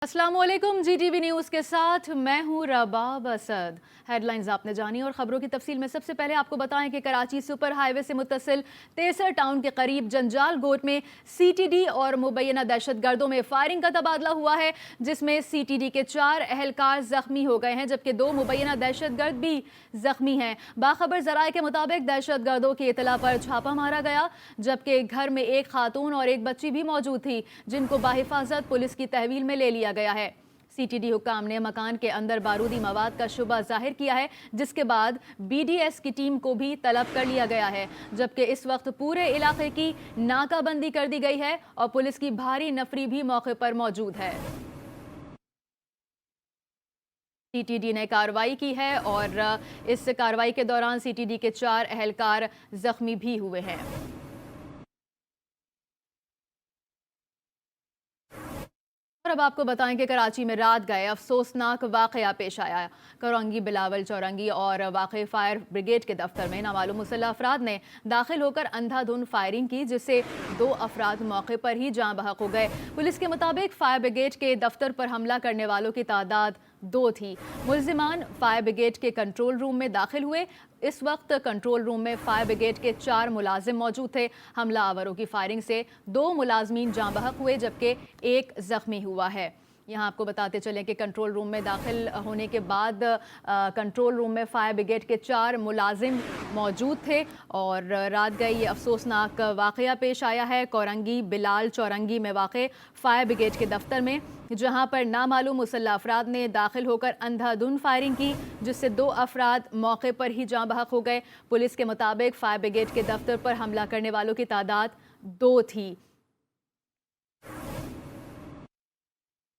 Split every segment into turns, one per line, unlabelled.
अस्सलामुअलैकुम। जीटीवी न्यूज़ के साथ मैं हूं रबाब असद। हेडलाइंस आपने जानी और खबरों की तफसील में सबसे पहले आपको बताएं कि कराची सुपर हाईवे से मुत्तसिल तेसर टाउन के करीब जंजाल गोट में सीटीडी और मुबैना दहशतगर्दों में फायरिंग का तबादला हुआ है, जिसमें सीटीडी के 4 अहलकार जख्मी हो गए हैं जबकि 2 मुबैना दहशतगर्द भी जख्मी हैं। बाखबर जराये के मुताबिक दहशतगर्दों की इतला पर छापा मारा गया जबकि घर में एक खातून और एक बच्ची भी मौजूद थी जिनको बाहिफाजत पुलिस की तहवील में ले लिया गया है। सीटीडी हुक्काम ने मकान के अंदर बारूदी मवाद का शुबा जाहिर किया है, जिसके बाद बीडीएस की टीम को भी तलब कर लिया गया है जबकि इस वक्त पूरे इलाके की नाकाबंदी कर दी गई है और पुलिस की भारी नफरी भी मौके पर मौजूद है। सीटीडी ने कार्रवाई की है और इस कार्रवाई के दौरान सीटीडी के 4 अहलकार जख्मी भी हुए हैं। और अब आपको बताएं कि कराची में रात गए अफसोसनाक वाकया पेश आया। करौंगी बिलावल चौरंगी और वाक़ई फायर ब्रिगेड के दफ्तर में नामालूम मुसल्लह अफराद ने दाखिल होकर अंधाधुंध फायरिंग की, जिससे 2 अफराद मौके पर ही जाँ बहक हो गए। पुलिस के मुताबिक फायर ब्रिगेड के दफ्तर पर हमला करने वालों की तादाद 2 थी। मुल्जिमान फायर ब्रिगेड के कंट्रोल रूम में दाखिल हुए। इस वक्त कंट्रोल रूम में फायर ब्रिगेड के 4 मुलाजिम मौजूद थे। हमला आवरों की फायरिंग से 2 मुलाजमीन जाँ बहक हुए जबकि 1 जख्मी हुआ है। यहाँ आपको बताते चलें कि कंट्रोल रूम में दाखिल होने के बाद कंट्रोल रूम में फायर ब्रिगेड के 4 मुलाजिम मौजूद थे और रात गए ये अफसोसनाक वाक़या पेश आया है कोरंगी बिलाल चौरंगी में वाक़ फायर ब्रिगेड के दफ्तर में, जहां पर नामालूम मुसल्लह अफराद ने दाखिल होकर अंधाधुंध फायरिंग की, जिससे 2 अफराद मौके पर ही जाँ बहक हो गए। पुलिस के मुताबिक फायर ब्रिगेड के दफ्तर पर हमला करने वालों की तादाद 2 थी।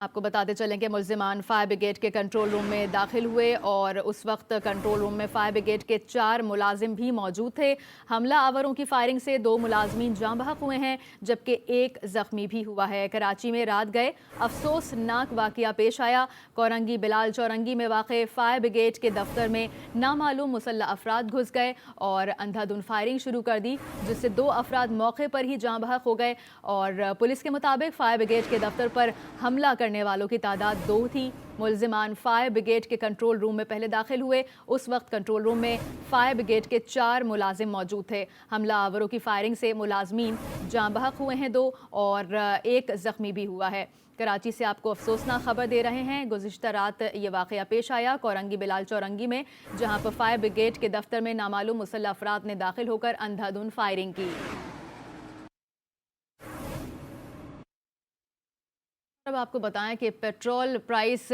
आपको बताते चलें कि मुल्जिमान फायर ब्रिगेड के कंट्रोल रूम में दाखिल हुए और उस वक्त कंट्रोल रूम में फायर ब्रिगेड के 4 मुलाजिम भी मौजूद थे। हमला आवरों की फायरिंग से 2 मुलाजमीन जाँ बहक हुए हैं जबकि 1 जख्मी भी हुआ है। कराची में रात गए अफसोसनाक वाकया पेश आया। कोरंगी बिलाल चौरंगी में वाक़ फायर ब्रिगेड के दफ्तर में नामालूम मुसल्लह अफराद घुस गए और अंधाधुंध फायरिंग शुरू कर दी, जिससे 2 अफराद मौके पर ही जाँ बहक हो गए और पुलिस के मुताबिक फायर ब्रिगेड के दफ्तर पर हमला करने वालों की तादाद 2 थी। मुल्जिमान फायर ब्रिगेड के कंट्रोल रूम में पहले दाखिल हुए। उस वक्त कंट्रोल रूम में फायर ब्रिगेड के 4 मुलाजिम मौजूद थे। हमला आवरों की फायरिंग से मुलाजमीन जाँ बहक हुए हैं 2 और 1 जख्मी भी हुआ है। कराची से आपको अफसोसनाक खबर दे रहे हैं। गुज़िश्ता रात ये वाक़या पेश आया कोरंगी बिलाल चौरंगी में, जहाँ पर फायर ब्रिगेड के दफ्तर में नामालूम मुसल्लह अफराद ने दाखिल होकर अंधाधुंध फायरिंग की। अब आपको बताएं कि पेट्रोल प्राइस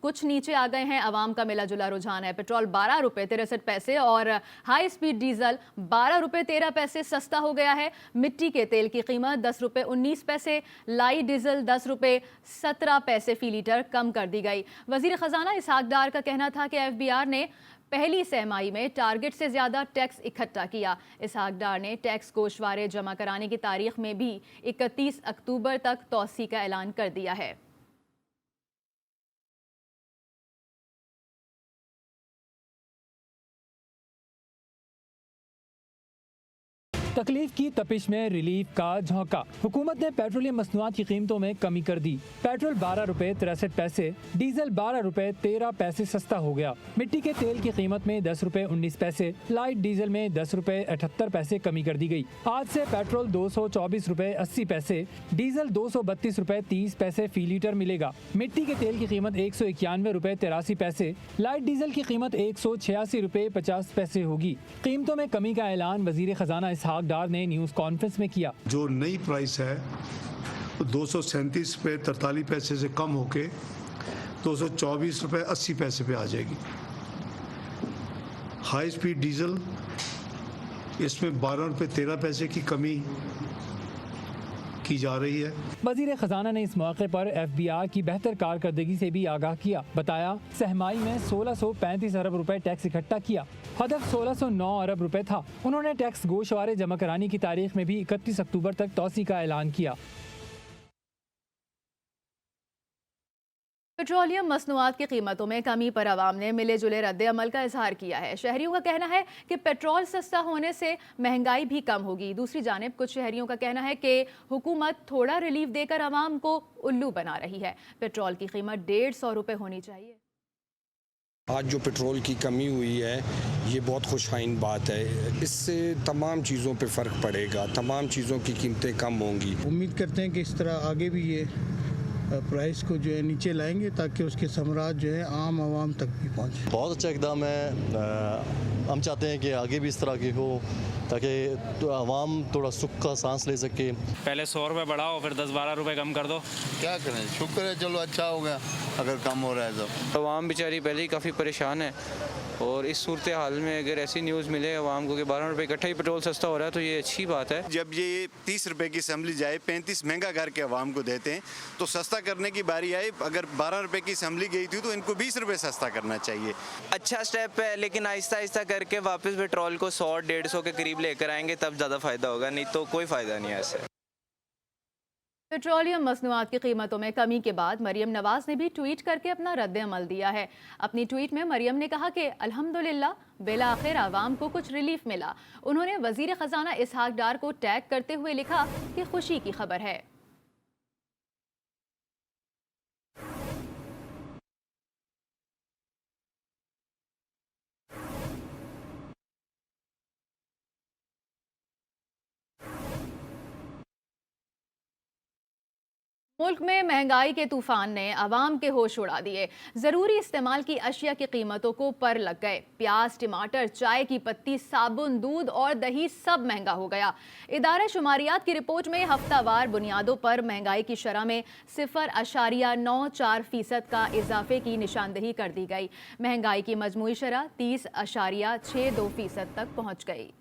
कुछ नीचे आ गए हैं। आवाम का मिला जुला रुझान है। पेट्रोल 12 रुपये 63 पैसे और हाई स्पीड डीजल 12 रुपये 13 पैसे सस्ता हो गया है। मिट्टी के तेल की कीमत 10 रुपये 19 पैसे, लाइट डीजल 10 रुपये 17 पैसे फी लीटर कम कर दी गई। वजीर खजाना इसहाक डार का कहना था कि FBR ने पहली सहमाही में टारगेट से ज्यादा टैक्स इकट्ठा किया। इसहाक डार ने टैक्स गोशवारे जमा कराने की तारीख में भी 31 अक्टूबर तक तौसी का ऐलान कर दिया है।
तकलीफ की तपिश में रिलीफ का झोंका। हुकूमत ने पेट्रोलियम मसनूआत की कीमतों में कमी कर दी। पेट्रोल 12 रुपये 63 पैसे, डीजल 12 रुपये 13 पैसे सस्ता हो गया। मिट्टी के तेल की कीमत में 10 रुपये 19 पैसे, लाइट डीजल में 10 रुपये 78 पैसे कमी कर दी गई। आज से पेट्रोल 224 रुपये 80 पैसे, डीजल 232 रुपये 30 पैसे फी लीटर मिलेगा। मिट्टी के तेल की कीमत 191 रुपये 83 पैसे, लाइट डीजल की कीमत 186 रुपये 50 पैसे होगी। कीमतों में कमी का ऐलान वजीर खजाना इसहाक डार ने न्यूज़ कॉन्फ्रेंस में किया।
जो नई प्राइस है 237 रुपये 43 पैसे से कम होके 224 रुपये 80 पैसे पे आ जाएगी। हाई स्पीड डीजल इसमें 12 रुपये 13 पैसे की कमी की जा रही है।
वजीर खजाना ने इस मौके पर FBR की बेहतर कारकर्दगी से भी आगाह किया। बताया सहमाई में 1635 अरब रुपए टैक्स इकट्ठा किया। हदफ 1609 अरब रुपए था। उन्होंने टैक्स गोशवारे जमा कराने की तारीख में भी 31 अक्टूबर तक तौसी का ऐलान किया।
पेट्रोलियम मसनूआत की कीमतों में कमी पर आवाम ने मिले जुले रद्द अमल का इजहार किया है। शहरियों का कहना है कि पेट्रोल सस्ता होने से महंगाई भी कम होगी। दूसरी जानिब कुछ शहरियों का कहना है कि हुकूमत थोड़ा रिलीफ देकर आवाम को उल्लू बना रही है। पेट्रोल की कीमत 150 रुपये होनी चाहिए।
आज जो पेट्रोल की कमी हुई है ये बहुत खुशहाइन बात है। इससे तमाम चीज़ों पे फ़र्क पड़ेगा, तमाम चीज़ों की कीमतें कम होंगी।
उम्मीद करते हैं कि इस तरह आगे भी ये प्राइस को जो है नीचे लाएंगे ताकि उसके समराज जो है आम आवाम तक भी पहुँचे।
बहुत अच्छा इकदाम है। हम चाहते हैं कि आगे भी इस तरह की हो ताकि आवाम थोड़ा सुख का सांस ले सके।
पहले 100 रुपये बढ़ाओ, फिर 10-12 रुपये कम कर दो।
क्या करें, शुक्र है चलो अच्छा हो गया अगर कम हो रहा है तो।
आवाम बेचारी पहले ही काफ़ी परेशान है और इस सूरत हाल में अगर ऐसी न्यूज़ मिले आवाम को कि 12 रुपये इकट्ठा ही पेट्रोल सस्ता हो रहा है तो ये अच्छी बात है।
जब ये 30 रुपए की असम्बली जाए 35 महंगा करके आवाम को देते हैं तो सस्ता करने की बारी आई। अगर 12 रुपए की असम्बली गई थी तो इनको 20 रुपए सस्ता करना चाहिए।
अच्छा स्टेप है, लेकिन आहिस्ता आहिस्ता करके वापस पेट्रोल को 100-150 के करीब लेकर आएंगे तब ज़्यादा फ़ायदा होगा, नहीं तो कोई फ़ायदा नहीं है ऐसे।
पेट्रोलियम मसनूआत की कीमतों में कमी के बाद मरियम नवाज ने भी ट्वीट करके अपना रद्द अमल दिया है। अपनी ट्वीट में मरियम ने कहा कि अल्हम्दुलिल्लाह बिला आखिर आवाम को कुछ रिलीफ मिला। उन्होंने वजीर खजाना इसहाक डार को टैग करते हुए लिखा कि खुशी की खबर है। मुल्क में महंगाई के तूफान ने आवाम के होश उड़ा दिए। जरूरी इस्तेमाल की अशिया की कीमतों को पर लग गए। प्याज, टमाटर, चाय की पत्ती, साबुन, दूध और दही सब महंगा हो गया। इदारा शुमारियात की रिपोर्ट में हफ्तावार बुनियादों पर महंगाई की शरह में 0.94% का इजाफे की निशानदही कर दी गई। महंगाई की मजमूई शरह 30.62% तक पहुंच गई।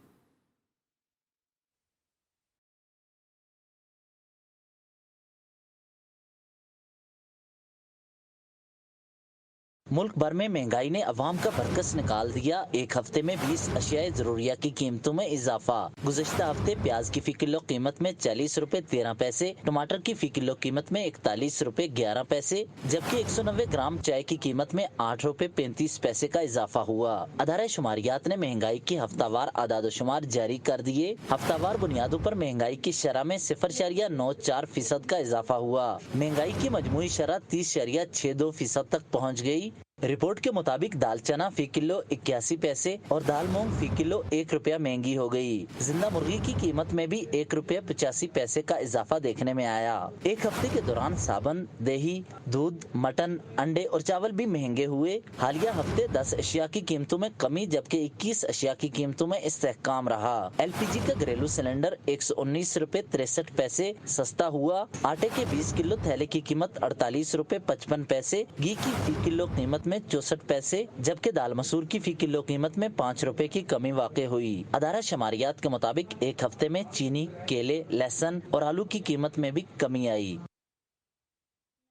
मुल्क भर में महंगाई ने अवाम का बरकस निकाल दिया। एक हफ्ते में 20 अशियाए जरूरिया की कीमतों में इजाफा। गुज़श्ता हफ्ते प्याज की फी किलो कीमत में 40 रुपए 13 पैसे, टमाटर की फी किलो कीमत में 41 रुपए 11 पैसे, जबकि 190 ग्राम चाय की कीमत में 8 रुपए 35 पैसे का इजाफा हुआ। अदारा शुमारियात ने महंगाई की हफ्तावार आदादोशुमार जारी कर दिए। हफ्तावार बुनियादों पर महंगाई की शरह में 0.94% का इजाफा हुआ। महंगाई की मजमूई शरह 30.62% तक पहुँच गयी। रिपोर्ट के मुताबिक दाल चना फी किलो 81 पैसे और दाल मूंग फी किलो 1 रुपया महंगी हो गई। जिंदा मुर्गी की कीमत में भी 1 रुपया 85 पैसे का इजाफा देखने में आया। एक हफ्ते के दौरान साबुन, दही, दूध, मटन, अंडे और चावल भी महंगे हुए। हालिया हफ्ते 10 अशिया की कीमतों में कमी जबकि 21 अशिया की कीमतों में इस्तेहकाम रहा। LPG का घरेलू सिलेंडर 119 रुपए 63 पैसे सस्ता हुआ। आटे के 20 किलो थैले की कीमत 48 रुपए 55 पैसे, घी की फी किलो कीमत में 64 पैसे, जबकि दाल मसूर की फी किलो कीमत में 5 रुपए की कमी वाक़ई हुई। अदारा शुमारियात के मुताबिक एक हफ्ते में चीनी, केले, लहसुन और आलू की कीमत में भी कमी आई।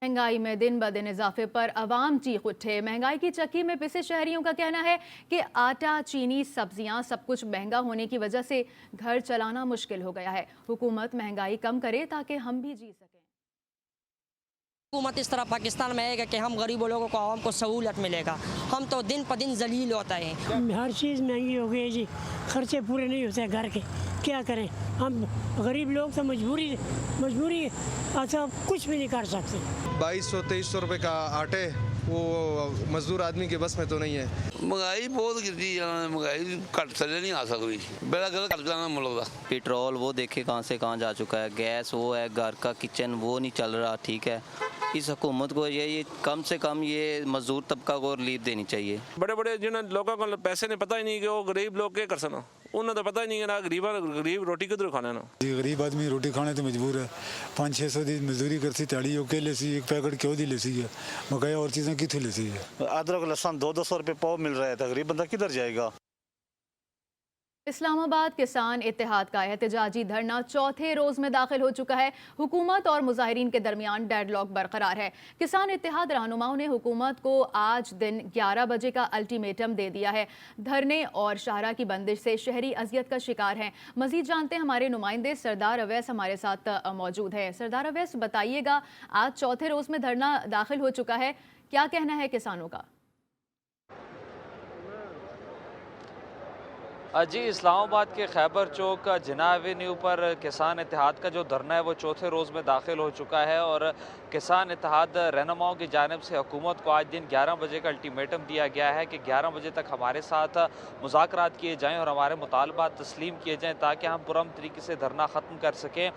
महंगाई में दिन ब दिन इजाफे पर अवाम चीख उठे। महंगाई की चक्की में पिसे शहरियों का कहना है कि आटा, चीनी, सब्जियां सब कुछ महंगा होने की वजह से घर चलाना मुश्किल हो गया है। हुकूमत महंगाई कम करे ताकि हम भी जी सकें।
हुकूमत इस तरह पाकिस्तान में आएगा कि हम गरीबों लोगों को आवाम को सहूलत मिलेगा। हम तो दिन प दिन जलील होता है।
हर चीज़ महंगी हो गई जी, खर्चे पूरे नहीं होते घर के, क्या करें हम गरीब लोग तो मजबूरी अच्छा कुछ भी नहीं कर सकते।
2200-2300 रुपए का आटे वो मजदूर आदमी के बस में तो नहीं है।
महंगाई बहुत गिरती है, महंगाई घट थले नहीं आ सकती। बेड़ा गलत कर जाना मुल्क का।
पेट्रोल वो देखे कहाँ से कहाँ जा चुका है, गैस वो है, घर का किचन वो नहीं चल रहा। ठीक है, इस हुकूमत को ये कम से कम ये मजदूर तबका को रिलीफ देनी चाहिए।
बड़े बड़े जिन्हें लोगों को पैसे ने पता ही नहीं कि वो गरीब लोग क्या कर सकना, उन्हें तो पता ही नहीं है ना गरीब रोटी किधर खाना ना।
गरीब आदमी रोटी खाने तो मजबूर है। 500-600 दी मजदूरी करती त्याड़ी के लेसी एक पैकेट क्यों दी लेसी है, मकाया और चीज़ें कितों लेसी है।
अदरक लहसुन 200-200 रुपए पाव मिल रहा है तो गरीब बंदा किधर जाएगा।
इस्लामाबाद किसान इत्तेहाद का एहतजाजी धरना चौथे रोज में दाखिल हो चुका है। हुकूमत और मुजाहिरीन के दरमियान डेडलॉक बरकरार है। किसान इत्तेहाद रहनुमाओं ने हुकूमत को आज दिन 11 बजे का अल्टीमेटम दे दिया है। धरने और शाहरा की बंदिश से शहरी अजियत का शिकार हैं। मजीद जानते हैं हमारे नुमाइंदे सरदार अवैस हमारे साथ मौजूद है। सरदार अवैस, बताइएगा, आज चौथे रोज में धरना दाखिल हो चुका है, क्या कहना है किसानों का?
जी, इस्लामाबाद के खैबर चौक जिन्ना एवेन्यू पर किसान इत्तेहाद का जो धरना है वो चौथे रोज़ में दाखिल हो चुका है और किसान इत्तेहाद रहनुमाओं की जानिब से हुकूमत को आज दिन 11 बजे का अल्टीमेटम दिया गया है कि 11 बजे तक हमारे साथ मुज़ाकरात किए जाएँ और हमारे मुतालबात तस्लीम किए जाएँ ताकि हम पुरअमन तरीके से धरना ख़त्म कर सकें।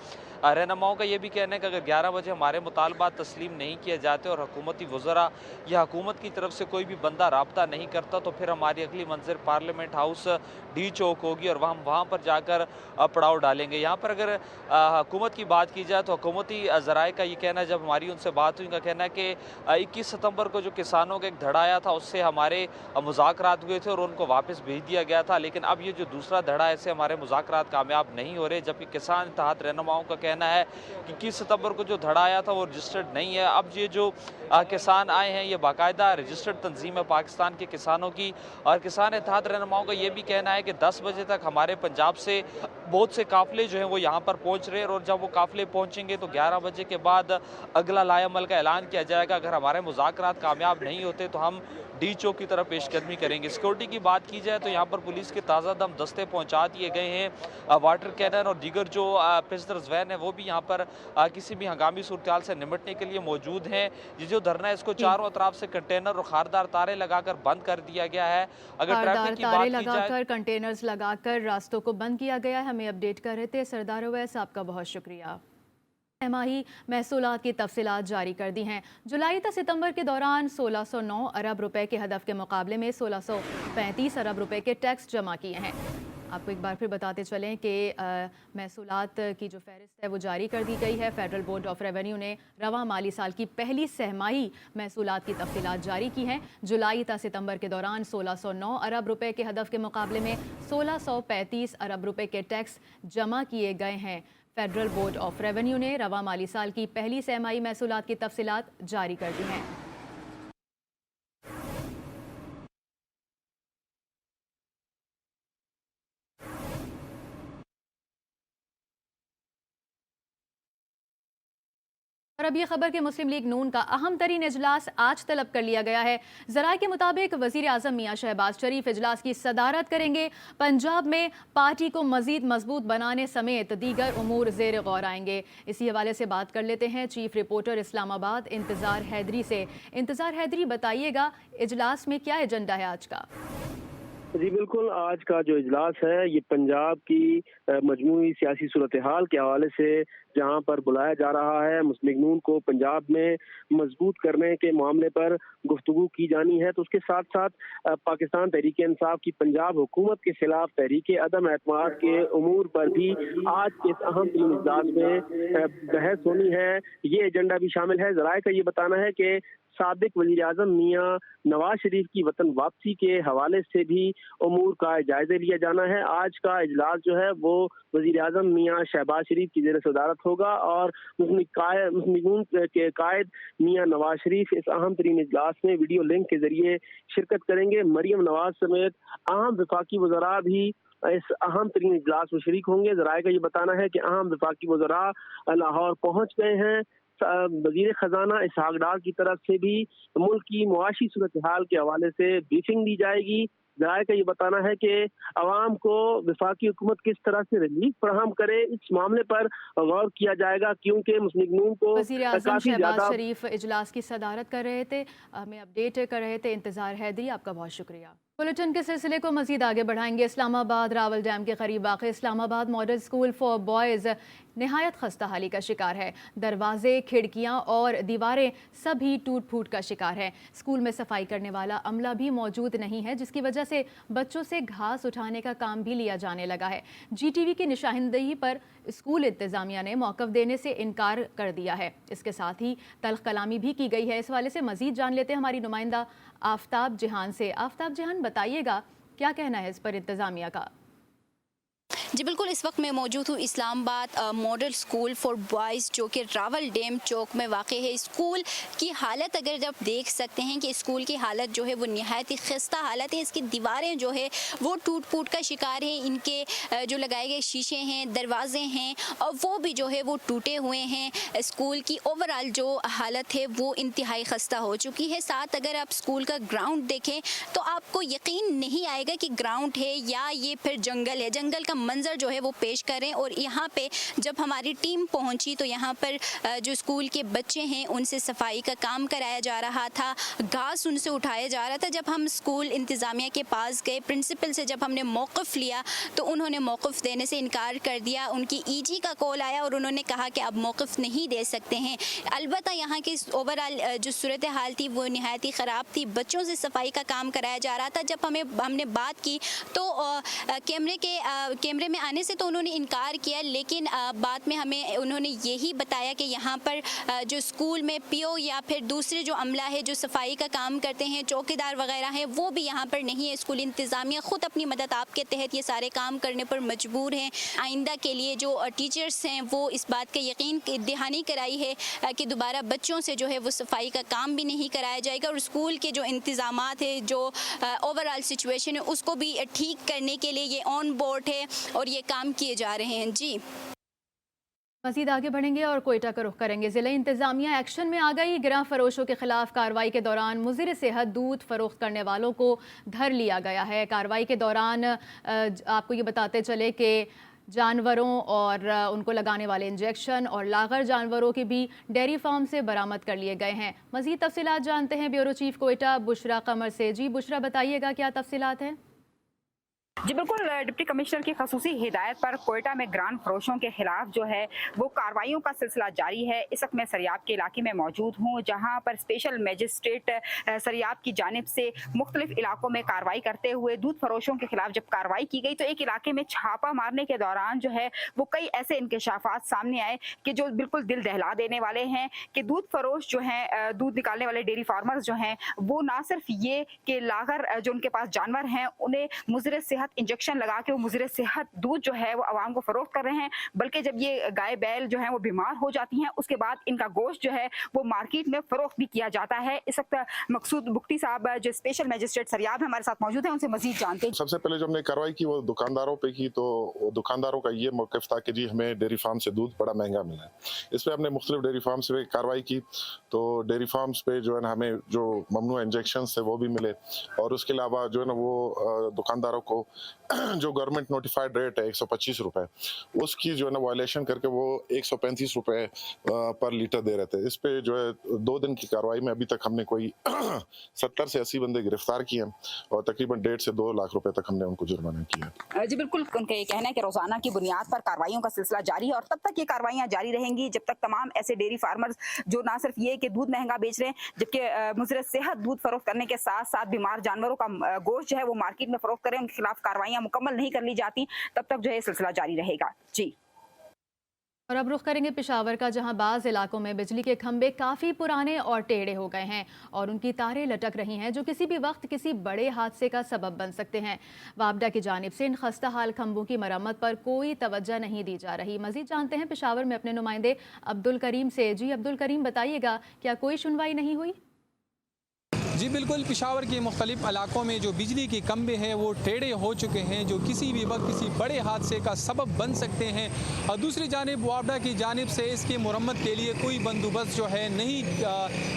रहनुमाओं का ये भी कहना है कि अगर 11 बजे हमारे मुतालबात तस्लीम नहीं किए जाते और हुकूमती वज़रा या हुकूमत की तरफ से कोई भी बंदा रब्ता नहीं करता तो फिर हमारी अगली मंजिल पार्लियामेंट हाउस डी चौक होगी और वहाँ पर जाकर पड़ाव डालेंगे। यहाँ पर अगर हुकूमत की बात की जाए तो हुकूमती ज़राए का ये कहना है, जब हमारी उनसे बात हुई, उनका कहना है कि 21 सितंबर को जो किसानों का एक धड़ा आया था उससे हमारे मुज़ाकरात हुए थे और उनको वापस भेज दिया गया था, लेकिन अब ये जो दूसरा धड़ा है इससे हमारे मुज़ाकरात कामयाब नहीं हो रहे। जबकि किसान इत्तेहाद रहनुमाओं का कहना है कि 21 सितंबर को जो धड़ा आया था वो रजिस्टर्ड नहीं है। अब ये जो किसान आए हैं ये बाकायदा रजिस्टर्ड तंजीम है पाकिस्तान के किसानों की। और किसान इत्तेहाद रहनुमाओं का ये भी कहना है कि 10 बजे तक हमारे पंजाब से बहुत से काफ़िले जो हैं वो यहाँ पर पहुँच रहे हैं और जब वो काफ़िले पहुँचेंगे तो 11 बजे के बाद अगला लाएअमल का ऐलान किया जाएगा। अगर हमारे मुज़ाकरात कामयाब नहीं होते तो हम डी चौक की तरफ पेशकदमी करेंगे। सिक्योरिटी की बात की जाए तो यहाँ पर पुलिस के ताज़ा दम दस्ते पहुँचा दिए गए हैं। वाटर कैनन और दीगर जो पेशदर्ज वैन है वो भी यहाँ पर किसी भी हंगामी सूरत से निपटने के लिए मौजूद हैं। ये जो धरना है इसको चारों अतराफ से कंटेनर और खारदार तारे लगाकर बंद कर दिया गया है। अगर ट्रैफिक की बात की जाए,
कंटेनर्स लगाकर रास्तों को बंद किया गया है। हमें अपडेट कर रहे थे सरदार अवैस, आपका बहुत शुक्रिया। तिमाही महसूलात की तफसीलात जारी कर दी हैं। जुलाई से सितंबर के दौरान 1609 अरब रुपए के हदफ के मुकाबले में 1635 अरब रुपए के टैक्स जमा किए हैं। आपको एक बार फिर बताते चलें कि महसूलात की जो फहरिस्त है वो जारी कर दी गई है। फेडरल बोर्ड ऑफ रेवेन्यू ने रवां माली साल की पहली सहमाही महसूलात की तफसीलात जारी की हैं। जुलाई से सितंबर के दौरान 1609 अरब रुपए के हदफ के मुकाबले में 1635 अरब रुपए के टैक्स जमा किए गए हैं। फेडरल बोर्ड ऑफ रेवेन्यू ने रवां माली साल की पहली सहमाही महसूलात की तफसीलात जारी कर दी हैं। और अब ये खबर कि मुस्लिम लीग नून का अहम तरीन इजलास आज तलब कर लिया गया है। ज़राए के मुताबिक वज़ीर आज़म मियां शहबाज शरीफ इजलास की सदारत करेंगे। पंजाब में पार्टी को मज़ीद मजबूत बनाने समेत दीगर उमूर ज़ेर गौर आएंगे। इसी हवाले से बात कर लेते हैं चीफ रिपोर्टर इस्लामाबाद इंतज़ार हैदरी से। इंतज़ार हैदरी, बताइएगा इजलास में क्या एजेंडा है आज का?
जी बिल्कुल, आज का जो इजलास है ये पंजाब की मजमूई सियासी सूरत हाल के हवाले से जहां पर बुलाया जा रहा है। मुस्लिम लीग नून को पंजाब में मजबूत करने के मामले पर गुफ्तगू की जानी है, तो उसके साथ साथ पाकिस्तान तहरीक इंसाफ की पंजाब हुकूमत के खिलाफ तहरीक अदम एतमाद के उमूर पर भी आज के अहम तीन इजलास में बहस होनी है। ये एजेंडा भी शामिल है। ज़राए का ये बताना है कि साबिक वज़ीर आज़म मियां नवाज शरीफ की वतन वापसी के हवाले से भी उमूर का जायजा लिया जाना है। आज का इजलास जो है वो वज़ीर आज़म मियां शहबाज शरीफ की ज़ेर सदारत होगा और मुस्लिम लीग के कायद मियां नवाज शरीफ इस अहम तरीन इजलास में वीडियो लिंक के जरिए शिरकत करेंगे। मरियम नवाज समेत अहम वफाकी वज़रा भी इस अहम तरीन इजलास में शरीक होंगे। ज़राए का ये बताना है कि अहम वफाकी वज़रा लाहौर पहुँच गए हैं। वज़ीर ख़जाना इसहाक डार की तरफ से भी मुल्क की मुआशी सूरत हाल के हवाले से ब्रीफिंग दी जाएगी। ज़राए का ये बताना है कि अवाम को वफाकी हुकूमत किस तरह से रिलीफ फराहम करे, इस मामले पर गौर किया जाएगा, क्योंकि मुस्लिम लीग नून को
वज़ीर आज़म शहबाज शरीफ इजलास की सदारत कर रहे थे, हमें अपडेट कर रहे थे। इंतज़ार हैदरी, आपका बहुत शुक्रिया। बुलेटिन के सिलसिले को मजीद आगे बढ़ाएंगे। इस्लामाबाद रावल डैम के करीब वाक़ Islamabad model school for boys नहायत खस्ता हाली का शिकार है। दरवाजे, खिड़कियां और दीवारें सभी टूट फूट का शिकार हैं। स्कूल में सफाई करने वाला अमला भी मौजूद नहीं है, जिसकी वजह से बच्चों से घास उठाने का काम भी लिया जाने लगा है। GTV की निशानदेही पर स्कूल इंतज़ामिया ने मौक़िफ़ देने से इनकार कर दिया है। इसके साथ ही तल्ख़ कलामी भी की गई है। इस हवाले से मज़ीद जान लेते हैं हमारी नुमाइंदा आफ्ताब जहान से। आफ्ताब जहान, बताइएगा क्या कहना है इस पर इंतज़ामिया का?
जी बिल्कुल, इस वक्त मैं मौजूद हूँ Islamabad model school for boys जो कि रावल डैम चौक में वाक़ है। स्कूल की हालत अगर जब देख सकते हैं कि स्कूल की हालत जो है वो नहायत ही खस्ता हालत है। इसकी दीवारें जो है वो टूट फूट का शिकार है। इनके जो लगाए गए शीशे हैं, दरवाजे हैं, और वो भी जो है वो टूटे हुए हैं। स्कूल की ओवरऑल जो हालत है वो इंतहाई खस्ता हो चुकी है। साथ अगर आप स्कूल का ग्राउंड देखें तो आपको यकीन नहीं आएगा कि ग्राउंड है या ये फिर जंगल है। जंगल का मंजर जो है वो पेश करें। और यहाँ पे जब हमारी टीम पहुँची तो यहाँ पर जो स्कूल के बच्चे हैं उनसे सफाई का काम कराया जा रहा था, घास उनसे उठाया जा रहा था। जब हम स्कूल इंतज़ामिया के पास गए, प्रिंसिपल से जब हमने मौक़िफ़ लिया तो उन्होंने मौक़िफ़ देने से इनकार कर दिया। उनकी ईजी का कॉल आया और उन्होंने कहा कि अब मौक़िफ़ नहीं दे सकते हैं। अलबत्ता यहाँ की ओवरऑल जो सूरत हाल थी वो नहायत ही ख़राब थी। बच्चों से सफाई का काम कराया जा रहा था। जब हमने बात की तो कैमरे में आने से तो उन्होंने इनकार किया, लेकिन बाद में हमें उन्होंने यही बताया कि यहाँ पर जो स्कूल में पीओ या फिर दूसरे जो अमला है जो सफाई का काम करते हैं, चौकीदार वगैरह हैं, वो भी यहाँ पर नहीं है। स्कूल इंतज़ामिया ख़ुद अपनी मदद आपके तहत ये सारे काम करने पर मजबूर हैं। आइंदा के लिए जो टीचर्स हैं वो इस बात का यकीन दहानी कराई है कि दोबारा बच्चों से जो है वो सफाई का काम भी नहीं कराया जाएगा। और स्कूल के जो इंतज़ामात है, जो ओवरऑल सिचुएशन है, उसको भी ठीक करने के लिए ये ऑन बोर्ड है और ये काम किए जा रहे हैं। जी
मज़ीद आगे बढ़ेंगे और कोयटा का रुख करेंगे। ज़िला इंतज़ामिया एक्शन में आ गई। गिरह फरोशों के खिलाफ कार्रवाई के दौरान मुज़िर सेहत दूध फ़रोख्त करने वालों को धर लिया गया है। कार्रवाई के दौरान आपको ये बताते चले कि जानवरों और उनको लगाने वाले इंजेक्शन और लागर जानवरों के भी डेयरी फार्म से बरामद कर लिए गए हैं। मज़ीद तफसीलात जानते हैं ब्यूरो चीफ कोयटा बुशरा कमर से। जी बुशरा, बताइएगा क्या तफसीलात हैं?
जी बिल्कुल, डिप्टी कमिश्नर की खसूसी हिदायत पर कोयटा में ग्रांड फरोशों के खिलाफ जो है वो कार्रवाइयों का सिलसिला जारी है। इस वक्त मैं सरियाब के इलाके में मौजूद हूँ, जहाँ पर स्पेशल मजिस्ट्रेट सरियाब की जानिब से मुख्तलिफ इलाकों में कार्रवाई करते हुए दूध फरोशों के खिलाफ जब कार्रवाई की गई तो एक इलाके में छापा मारने के दौरान जो है वो कई ऐसे इंकशाफात सामने आए कि जो बिल्कुल दिल दहला देने वाले हैं कि दूध फरोश जो हैं, दूध निकालने वाले डेयरी फार्मर्स जो हैं, वो ना सिर्फ ये कि लागर जो उनके पास जानवर हैं उन्हें मुज़िर सेहत इंजेक्शन लगा के वो मुज़िर सेहत दूध जो है वो आवाम को फरोख्त कर रहे हैं, बल्कि जब ये गाय बैल जो है वो बीमार हो जाती हैं उसके बाद इनका गोश्त जो है वो मार्केट में फरोख्त भी किया जाता है। इस वक्त मकसूद बुख्ती साहब जो स्पेशल मजिस्ट्रेट सरियाब है हमारे साथ मौजूद है, उनसे मजीद जानते हैं।
सबसे पहले जो हमने कार्रवाई की वो दुकानदारों पे की, तो दुकानदारों का ये मौक़िफ़ था कि जी हमें डेयरी फार्म से दूध बड़ा महंगा मिला है। इस पर हमने मुख्तलिफ डेयरी फार्म से कार्रवाई की, तो डेयरी फार्म्स पे जो है ना हमें जो ममनू इंजेक्शन थे वो भी मिले, और उसके अलावा जो है ना वो दुकानदारों को जो गवर्नमेंट नोटिफाइड रेट है 125 रुपए, उसकी जो है ना वायलेशन करके वो 135 रुपए पर लीटर दे रहे थे। इस पे जो है 2 दिन की कार्रवाई में अभी तक हमने कोई 70 से 80 बंदे गिरफ्तार किए हैं और तकरीबन 1.5 से 2 लाख रुपए तक हमने उनको जुर्माना किया।
जी बिल्कुल, उनका ये कहना है कि रोजाना की बुनियाद पर कार्रवाइयों का सिलसिला जारी है और तब तक ये कार्रवाइयां जारी रहेंगी जब तक तमाम ऐसे डेयरी फार्मर्स जो ना सिर्फ ये कि दूध महंगा बेच रहे हैं जबकि मुज़िर सेहत दूध फरोख्त करने के साथ साथ बीमार जानवरों का गोश्त जो है वो मार्केट में फरोख्त करें, उनके खिलाफ कार्रवाइयां मुकम्मल नहीं कर ली जाती, तब तक जो है सिलसिला जारी रहेगा। जी
और अब रुख करेंगे पेशावर का, जहां बाज़ इलाकों में बिजली के खंभे काफ़ी पुराने और टेढ़े हो गए हैं और उनकी तारें लटक रही हैं जो किसी भी वक्त किसी बड़े हादसे का सबब बन सकते हैं। वापडा की जानिब से इन खस्ता हाल खंभों की मरम्मत पर कोई तवज्जो नहीं दी जा रही। मजीद जानते हैं पेशावर में अपने नुमाइंदे अब्दुल करीम से। जी अब्दुल करीम, बताइएगा क्या कोई सुनवाई नहीं हुई?
जी बिल्कुल, पेशावर के मुख्तलिफ इलाकों में जो बिजली के खंभे हैं वो टेढ़े हो चुके हैं जो किसी भी वक्त किसी बड़े हादसे का सबब बन सकते हैं। और दूसरी जानिब वापडा की जानिब से इसकी मुरम्मत के लिए कोई बंदोबस्त जो है नहीं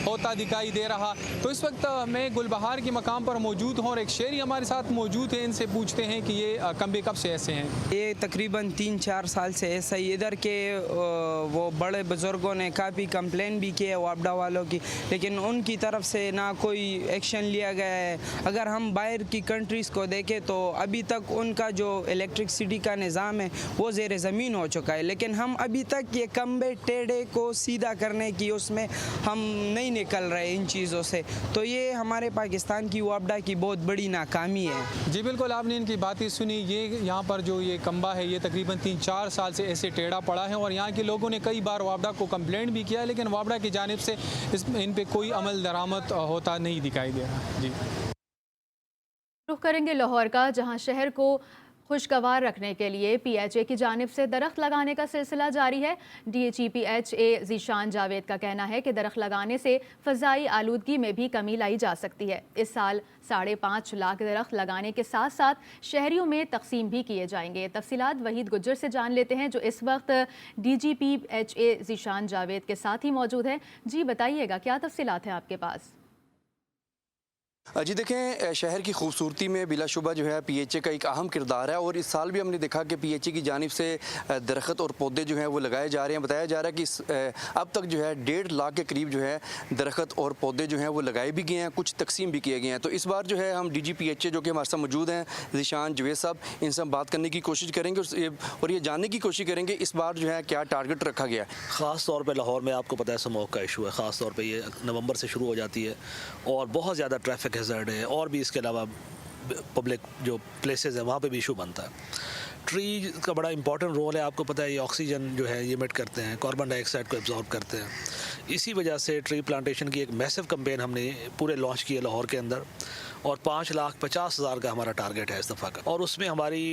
होता दिखाई दे रहा। तो इस वक्त मैं गुलबहार के मकाम पर मौजूद हूँ और एक शहरी हमारे साथ मौजूद हैं, इनसे पूछते हैं कि ये खंभे कब से ऐसे हैं।
ये तकरीबन 3-4 साल से ऐसा ही, इधर के वो बड़े बुज़ुर्गों ने काफ़ी कंप्लेन भी किए वापडा वालों की, लेकिन उनकी तरफ से ना कोई एक्शन लिया गया है। अगर हम बाहर की कंट्रीज़ को देखें तो अभी तक उनका जो इलेक्ट्रिसिटी का निज़ाम है वो ज़ेर ज़मीन हो चुका है, लेकिन हम अभी तक ये खंभे टेढ़े को सीधा करने की उसमें हम नहीं निकल रहे इन चीज़ों से। तो ये हमारे पाकिस्तान की वापडा की बहुत बड़ी नाकामी है।
जी बिल्कुल, आपने इनकी बातें सुनी। ये यहाँ पर जो ये खंभा है ये तकरीबन 3-4 साल से ऐसे टेढ़ा पड़ा है और यहाँ के लोगों ने कई बार वापडा को कंप्लेंट भी किया, लेकिन वापडा की जानिब से इन पे कोई अमल दरामद होता नहीं दिखाई दे रहा। जी
रुख करेंगे लाहौर का, जहां शहर को खुशगवार रखने के लिए PHA की जानिब से दरख्त लगाने का सिलसिला जारी है। DHE PHA ज़ीशान जावेद का कहना है कि दरख्त लगाने से फ़ज़ाई आलूदगी में भी कमी लाई जा सकती है। इस साल 5.5 लाख दरख्त लगाने के साथ साथ शहरियों में तकसीम भी किए जाएंगे। तफसीलात वहीद गुज्जर से जान लेते हैं, जो इस वक्त DG PHA ज़ीशान जावेद के साथ ही मौजूद है। जी बताइएगा, क्या तफसीलात हैं आपके पास?
जी देखें, शहर की खूबसूरती में बिलाशुबा जो है PHA का एक अहम किरदार है और इस साल भी हमने देखा कि PHA की जानिब से दरख्त और पौधे जो हैं वो लगाए जा रहे हैं। बताया जा रहा है कि अब तक जो है 1.5 लाख के करीब जो है दरख्त और पौधे जो हैं वो लगाए भी गए हैं, कुछ तकसीम भी किए गए हैं। तो इस बार जो है हम DG PHA जो कि हमारे साथ मौजूद हैं, ज़ीशान जावेद साहब, इनसे हम बात करने की कोशिश करेंगे और ये जानने की कोशिश करेंगे इस बार जो है क्या टारगेट रखा गया है।
ख़ास तौर पर लाहौर में आपको पता है स्मोक का इशू है, ख़ास तौर पर ये नवंबर से शुरू हो जाती है और बहुत ज़्यादा ट्रैफिक हैज़र्ड है और भी इसके अलावा पब्लिक जो प्लेसेस हैं वहाँ पे भी इशू बनता है। ट्री का बड़ा इंपॉर्टेंट रोल है, आपको पता है ये ऑक्सीजन जो है ये इमिट करते हैं, कार्बन डाइऑक्साइड को एब्जॉर्ब करते हैं। इसी वजह से ट्री प्लांटेशन की एक मैसिव कैंपेन हमने पूरे लॉन्च किया लाहौर के अंदर और 5,50,000 का हमारा टारगेट है इस दफ़ा का। और उसमें हमारी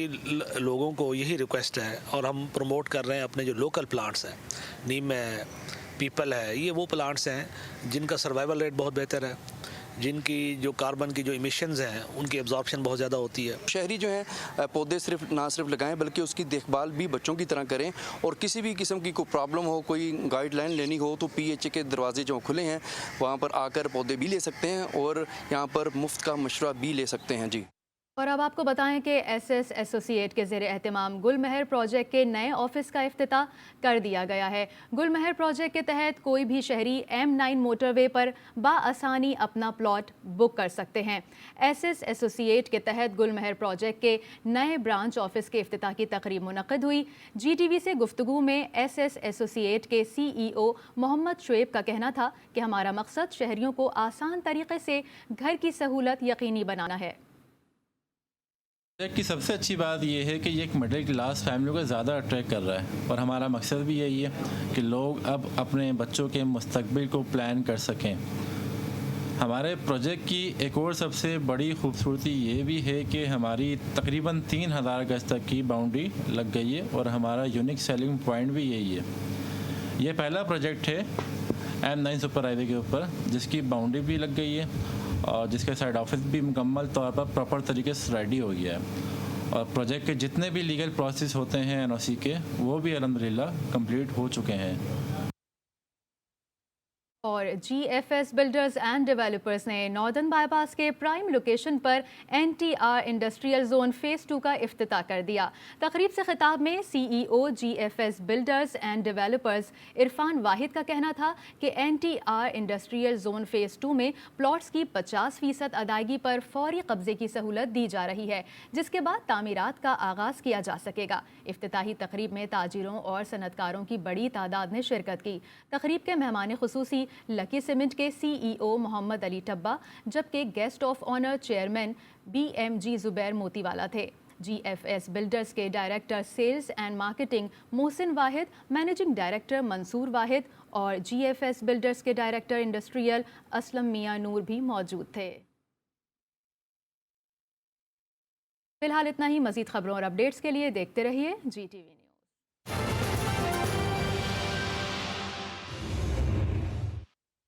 लोगों को यही रिक्वेस्ट है और हम प्रमोट कर रहे हैं अपने जो लोकल प्लांट्स हैं, नीम है, पीपल है, ये वो प्लांट्स हैं जिनका सर्वाइवल रेट बहुत बेहतर है, जिनकी जो कार्बन की जो इमिशंस हैं उनकी एब्जॉर्प्शन बहुत ज़्यादा होती है।
शहरी जो है पौधे ना सिर्फ लगाएं बल्कि उसकी देखभाल भी बच्चों की तरह करें और किसी भी किस्म की कोई प्रॉब्लम हो, कोई गाइडलाइन लेनी हो तो PHA के दरवाजे जो खुले हैं वहाँ पर आकर पौधे भी ले सकते हैं और यहाँ पर मुफ्त का मशवरा भी ले सकते हैं। जी,
और अब आपको बताएं कि SS एसोसिएट के ज़ेरे एहतमाम गुलमहर प्रोजेक्ट के नए ऑफिस का इफ्तिताह कर दिया गया है। गुलमहर प्रोजेक्ट के तहत कोई भी शहरी M9 मोटरवे पर बाआसानी अपना प्लॉट बुक कर सकते हैं। SS एसोसिएट के तहत गुलमहर प्रोजेक्ट के नए ब्रांच ऑफिस के इफ्तिताह की तकरीब मुनक़्क़िद हुई। GTV से गुफ्तगू में SS एसोसिएट के CEO मोहम्मद शुएब का कहना था कि हमारा मकसद शहरियों को आसान तरीके से घर की सहूलत यकीनी बनाना है।
प्रोजेक्ट की सबसे अच्छी बात यह है कि ये एक मिडिल क्लास फैमिलियों को ज़्यादा अट्रैक्ट कर रहा है और हमारा मकसद भी यही है कि लोग अब अपने बच्चों के मुस्तकबिल को प्लान कर सकें। हमारे प्रोजेक्ट की एक और सबसे बड़ी खूबसूरती ये भी है कि हमारी तकरीबन 3000 गज तक की बाउंड्री लग गई है और हमारा यूनिक सेलिंग पॉइंट भी यही है। ये पहला प्रोजेक्ट है M9 सुपर हाईवे के ऊपर जिसकी बाउंड्री भी लग गई है और जिसके साइड ऑफिस भी मुकम्मल तौर पर प्रॉपर तरीके से रेडी हो गया है और प्रोजेक्ट के जितने भी लीगल प्रोसेस होते हैं NOC के वो भी अल्हम्दुलिल्लाह कंप्लीट हो चुके हैं।
और GFS बिल्डर्स एंड डेवलपर्स ने नॉर्दर्न बाईपास के प्राइम लोकेशन पर NTR इंडस्ट्रियल जोन फेज़ 2 का इफ्तिताह कर दिया। तकरीब से खिताब में CEO GFS builders and developers Irfan Wahid का कहना था कि NTR इंडस्ट्रियल जोन फेज़ 2 में प्लॉट्स की 50% अदायगी पर फौरी कब्जे की सहूलत दी जा रही है, जिसके बाद तामीरात का आगाज़ किया जा सकेगा। इफ्तिताही तकरीब में ताजिरों और सनतकारों की बड़ी तादाद ने शिरकत की। तकरीब के मेहमान खुसूसी लकी सीमेंट के CEO मोहम्मद अली टब्बा जबकि guest of honour chairman BMG Zubair Motiwala थे। GFS बिल्डर्स के director sales and marketing Mohsin Wahid, managing director Mansoor Wahid और GFS बिल्डर्स के डायरेक्टर इंडस्ट्रियल असलम मियां नूर भी मौजूद थे। फिलहाल इतना ही। मजीद खबरों और अपडेट्स के लिए देखते रहिए GTV।